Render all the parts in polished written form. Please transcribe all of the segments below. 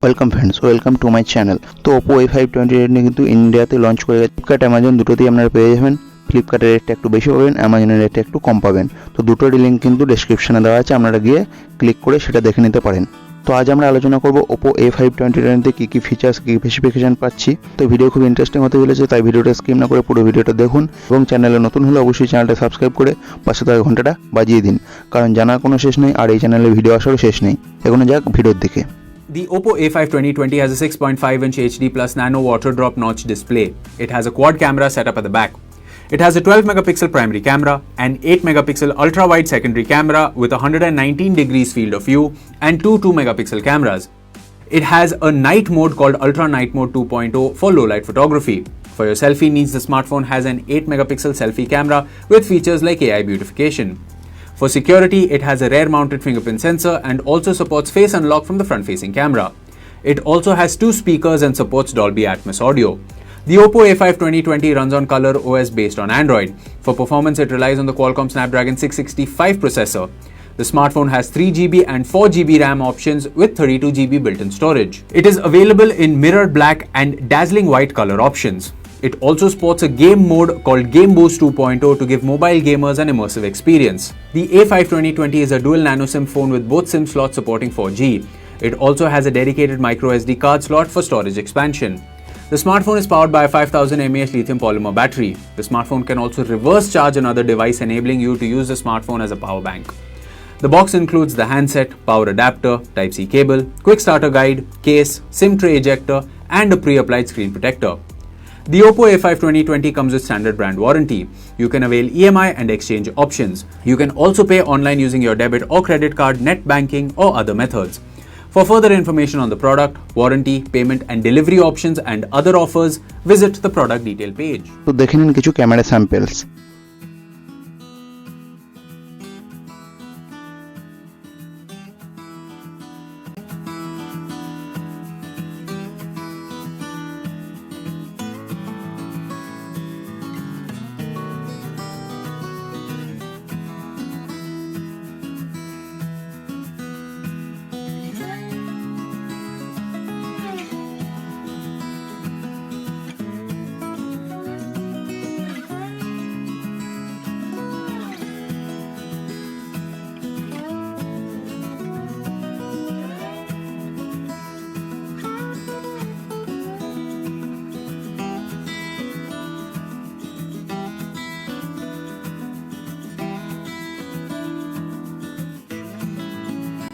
Welcome friends, welcome to my channel. তো Oppo A528 নিয়ে কিন্তু ইন্ডিয়াতে লঞ্চ করে গেছে। ফ্লিপকার্ট, অ্যামাজন দুটোতেই আপনারা পেয়ে যাবেন। ফ্লিপকার্টের রেটটা একটু বেশি পাবেন, অ্যামাজনের রেটটা একটু কম পাবেন। তো দুটোরই লিঙ্ক কিন্তু ডেসক্রিপশনে দেওয়া আছে, আপনারা গিয়ে ক্লিক করে সেটা দেখে নিতে পারেন। তো আজ আমরা আলোচনা করব ওপো A528 কী কী ফিচার্স, কী স্পেসিফিকেশন পাচ্ছি। তো ভিডিও খুব ইন্টারেস্টিং হতে চলেছে, তাই ভিডিওটা স্কিপ না করে পুরো ভিডিওটা দেখুন এবং চ্যানেলে নতুন হলে অবশ্যই চ্যানেলটা সাবস্ক্রাইব করে পাশে থাকা ঘন্টাটা বাজিয়ে দিন, কারণ জানার কোনো শেষ নেই আর এই চ্যানেলে ভিডিও আসারও শেষ নেই। এখন যাক ভিডিওর দিকে। The Oppo A5 2020 has a 6.5-inch HD plus nano water drop notch display. It has a quad camera setup at the back. It has a 12-megapixel primary camera, an 8-megapixel ultra-wide secondary camera with a 119 degrees field of view, and two 2-megapixel cameras. It has a night mode called Ultra Night Mode 2.0 for low-light photography. For your selfie needs, the smartphone has an 8-megapixel selfie camera with features like AI beautification. For security, it has a rear-mounted fingerprint sensor and also supports face unlock from the front-facing camera. It also has two speakers and supports Dolby Atmos audio. The Oppo A5 2020 runs on Color OS based on Android. For performance, it relies on the Qualcomm Snapdragon 665 processor. The smartphone has 3GB and 4GB RAM options with 32GB built-in storage. It is available in mirrored black and dazzling white color options. It also sports a game mode called Game Boost 2.0 to give mobile gamers an immersive experience. The A5 2020 is a dual nano SIM phone with both SIM slots supporting 4G. It also has a dedicated microSD card slot for storage expansion. The smartphone is powered by a 5000 mAh lithium polymer battery. The smartphone can also reverse charge another device, enabling you to use the smartphone as a power bank. The box includes the handset, power adapter, Type-C cable, quick starter guide, case, SIM tray ejector, and a pre-applied screen protector. The Oppo A5 2020 comes with standard brand warranty. You can avail EMI and exchange options. You can also pay online using your debit or credit card, net banking, or other methods. For further information on the product, warranty, payment and delivery options and other offers, visit the product detail page. তো দেখে নিন কিছু camera samples.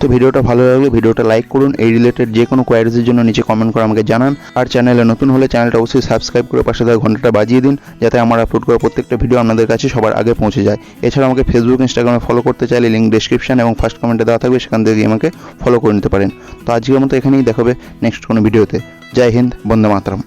তো ভিডিওটা ভালো লাগলে ভিডিওটা like করুন। এই রিলেটেড যে কোনো কোয়ারিজের জন্য নিচে কমেন্ট করে আমাকে জানান। আর চ্যানেলে নতুন হলে চ্যানেলটা অবশ্যই সাবস্ক্রাইব করে পাশে থাকা ঘন্টাটা বাজিয়ে দিন, যাতে আমার আপলোড করা প্রত্যেকটা ভিডিও আপনাদের কাছে সবার আগে পৌঁছে যায়। এছাড়া আমাকে ফেসবুক, ইনস্টাগ্রামে ফলো করতে চাইলে লিঙ্ক ডেসক্রিপশন এবং ফার্স্ট কমেন্টে দেওয়া থাকবে, সেখান থেকে আমাকে ফলো করে নিতে পারেন। তো আজকের মতো এখানেই দেখাবে নেক্সট কোনো ভিডিওতে। জয় হিন্দ, বন্দে মাতরম।